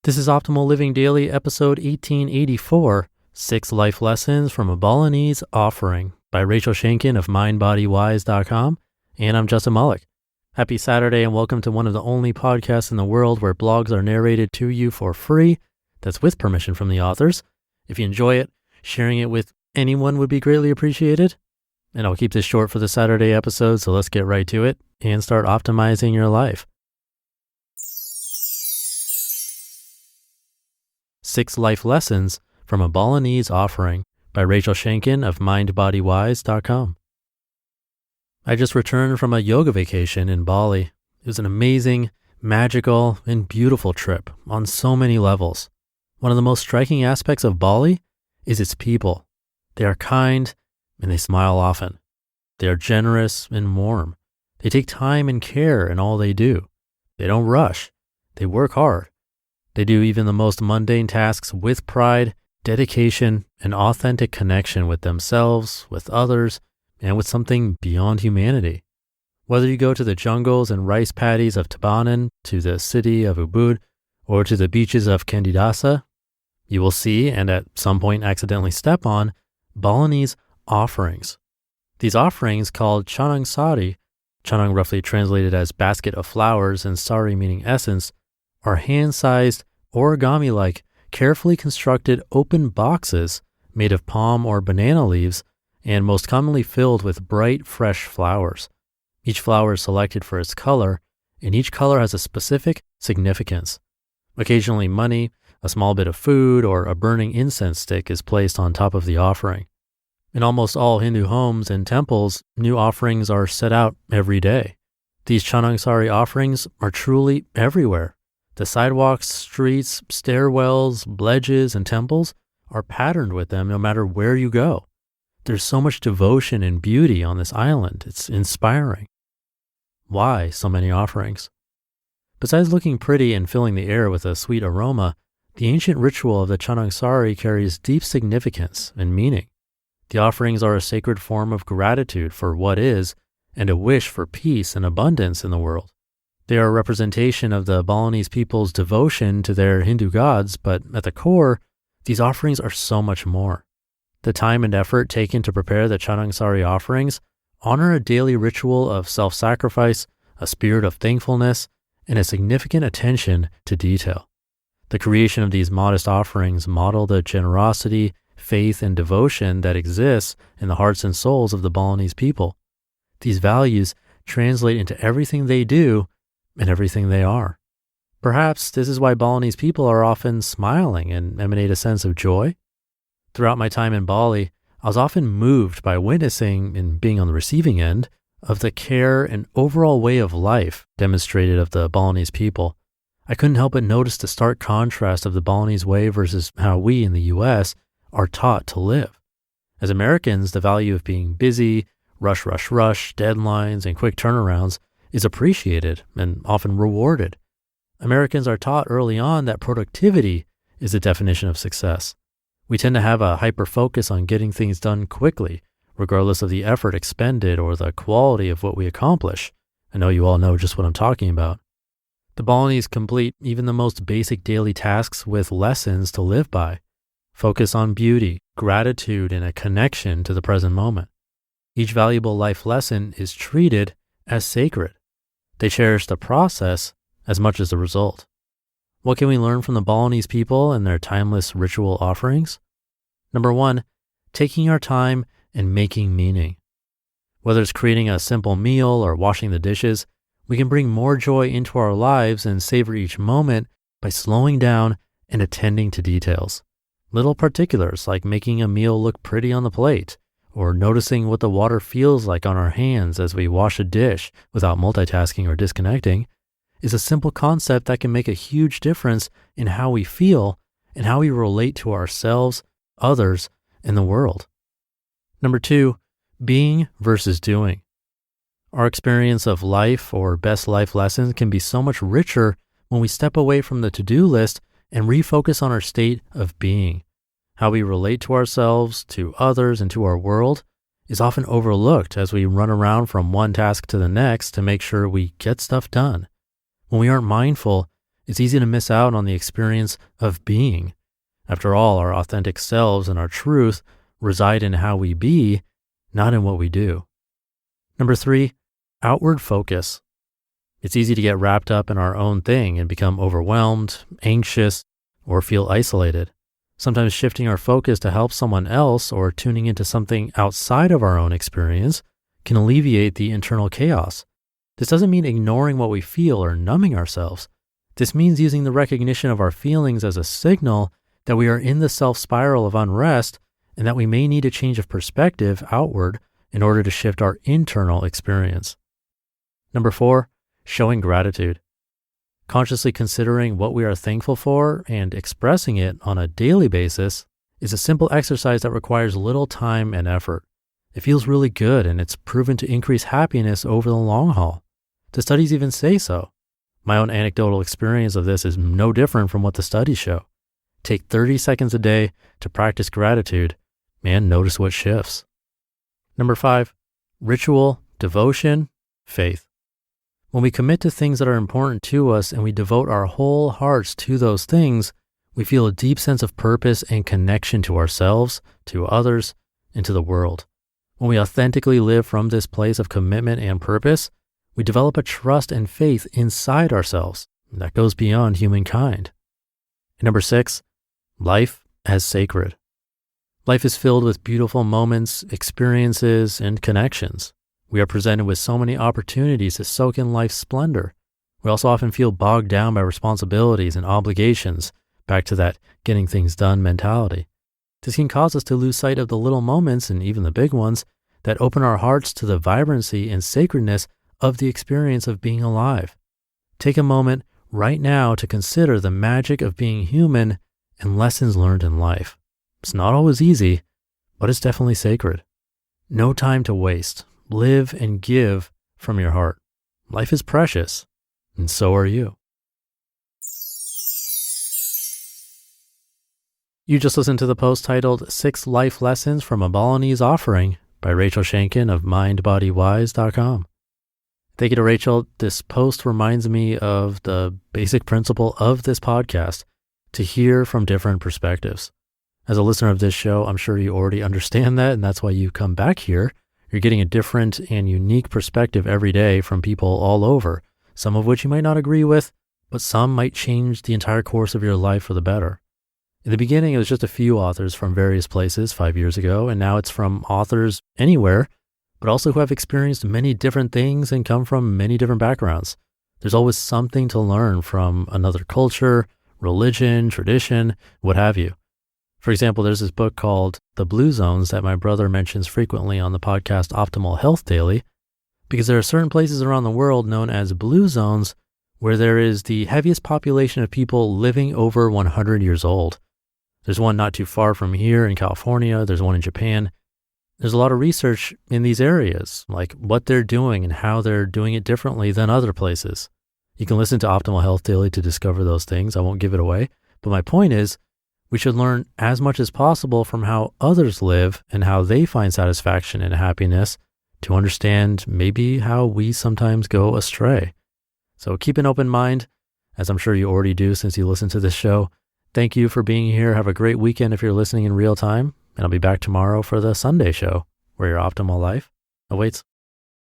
This is Optimal Living Daily, episode 1884, 6 Life Lessons from a Balinese Offering by Rachel Shanken of MindBodyWise.com, and I'm Justin Mullick. Happy Saturday and welcome to one of the only podcasts in the world where blogs are narrated to you for free. That's with permission from the authors. If you enjoy it, sharing it with anyone would be greatly appreciated. And I'll keep this short for the Saturday episode, so let's get right to it and start optimizing your life. 6 Life Lessons from a Balinese Offering by Rachel Shanken of MindBodyWise.com. I just returned from a yoga vacation in Bali. It was an amazing, magical, and beautiful trip on so many levels. One of the most striking aspects of Bali is its people. They are kind and they smile often. They are generous and warm. They take time and care in all they do. They don't rush. They work hard. They do even the most mundane tasks with pride, dedication, and authentic connection with themselves, with others, and with something beyond humanity. Whether you go to the jungles and rice paddies of Tabanan, to the city of Ubud, or to the beaches of Candidasa, you will see, and at some point accidentally step on, Balinese offerings. These offerings, called chanang sari, chanang roughly translated as basket of flowers and sari meaning essence, are hand-sized, origami-like, carefully constructed open boxes made of palm or banana leaves and most commonly filled with bright, fresh flowers. Each flower is selected for its color, and each color has a specific significance. Occasionally money, a small bit of food, or a burning incense stick is placed on top of the offering. In almost all Hindu homes and temples, new offerings are set out every day. These chanang sari offerings are truly everywhere. The sidewalks, streets, stairwells, ledges, and temples are patterned with them no matter where you go. There's so much devotion and beauty on this island. It's inspiring. Why so many offerings? Besides looking pretty and filling the air with a sweet aroma, the ancient ritual of the chanang sari carries deep significance and meaning. The offerings are a sacred form of gratitude for what is and a wish for peace and abundance in the world. They are a representation of the Balinese people's devotion to their Hindu gods, but at the core, these offerings are so much more. The time and effort taken to prepare the chanang sari offerings honor a daily ritual of self-sacrifice, a spirit of thankfulness, and a significant attention to detail. The creation of these modest offerings model the generosity, faith, and devotion that exists in the hearts and souls of the Balinese people. These values translate into everything they do and everything they are. Perhaps this is why Balinese people are often smiling and emanate a sense of joy. Throughout my time in Bali, I was often moved by witnessing and being on the receiving end of the care and overall way of life demonstrated of the Balinese people. I couldn't help but notice the stark contrast of the Balinese way versus how we in the US are taught to live. As Americans, the value of being busy, rush, deadlines, and quick turnarounds is appreciated and often rewarded. Americans are taught early on that productivity is the definition of success. We tend to have a hyper-focus on getting things done quickly, regardless of the effort expended or the quality of what we accomplish. I know you all know just what I'm talking about. The Balinese complete even the most basic daily tasks with lessons to live by. Focus on beauty, gratitude, and a connection to the present moment. Each valuable life lesson is treated as sacred. They cherish the process as much as the result. What can we learn from the Balinese people and their timeless ritual offerings? Number 1, taking our time and making meaning. Whether it's creating a simple meal or washing the dishes, we can bring more joy into our lives and savor each moment by slowing down and attending to details. Little particulars like making a meal look pretty on the plate, or noticing what the water feels like on our hands as we wash a dish without multitasking or disconnecting, is a simple concept that can make a huge difference in how we feel and how we relate to ourselves, others, and the world. Number 2, being versus doing. Our experience of life or best life lessons can be so much richer when we step away from the to-do list and refocus on our state of being. How we relate to ourselves, to others, and to our world is often overlooked as we run around from one task to the next to make sure we get stuff done. When we aren't mindful, it's easy to miss out on the experience of being. After all, our authentic selves and our truth reside in how we be, not in what we do. Number 3, outward focus. It's easy to get wrapped up in our own thing and become overwhelmed, anxious, or feel isolated. Sometimes shifting our focus to help someone else or tuning into something outside of our own experience can alleviate the internal chaos. This doesn't mean ignoring what we feel or numbing ourselves. This means using the recognition of our feelings as a signal that we are in the self-spiral of unrest and that we may need a change of perspective outward in order to shift our internal experience. Number 4, showing gratitude. Consciously considering what we are thankful for and expressing it on a daily basis is a simple exercise that requires little time and effort. It feels really good, and it's proven to increase happiness over the long haul. The studies even say so. My own anecdotal experience of this is no different from what the studies show. Take 30 seconds a day to practice gratitude and notice what shifts. Number 5, ritual, devotion, faith. When we commit to things that are important to us and we devote our whole hearts to those things, we feel a deep sense of purpose and connection to ourselves, to others, and to the world. When we authentically live from this place of commitment and purpose, we develop a trust and faith inside ourselves that goes beyond humankind. And number 6, life as sacred. Life is filled with beautiful moments, experiences, and connections. We are presented with so many opportunities to soak in life's splendor. We also often feel bogged down by responsibilities and obligations, back to that getting things done mentality. This can cause us to lose sight of the little moments, and even the big ones, that open our hearts to the vibrancy and sacredness of the experience of being alive. Take a moment right now to consider the magic of being human and lessons learned in life. It's not always easy, but it's definitely sacred. No time to waste. Live and give from your heart. Life is precious, and so are you. You just listened to the post titled 6 Life Lessons from a Balinese Offering by Rachel Shanken of MindBodyWise.com. Thank you to Rachel. This post reminds me of the basic principle of this podcast, to hear from different perspectives. As a listener of this show, I'm sure you already understand that, and that's why you come back here. You're getting a different and unique perspective every day from people all over, some of which you might not agree with, but some might change the entire course of your life for the better. In the beginning, it was just a few authors from various places 5 years ago, and now it's from authors anywhere, but also who have experienced many different things and come from many different backgrounds. There's always something to learn from another culture, religion, tradition, what have you. For example, there's this book called The Blue Zones that my brother mentions frequently on the podcast Optimal Health Daily, because there are certain places around the world known as blue zones where there is the heaviest population of people living over 100 years old. There's one not too far from here in California. There's one in Japan. There's a lot of research in these areas, like what they're doing and how they're doing it differently than other places. You can listen to Optimal Health Daily to discover those things. I won't give it away. But my point is, we should learn as much as possible from how others live and how they find satisfaction and happiness to understand maybe how we sometimes go astray. So keep an open mind, as I'm sure you already do since you listen to this show. Thank you for being here. Have a great weekend if you're listening in real time. And I'll be back tomorrow for the Sunday show, where your optimal life awaits.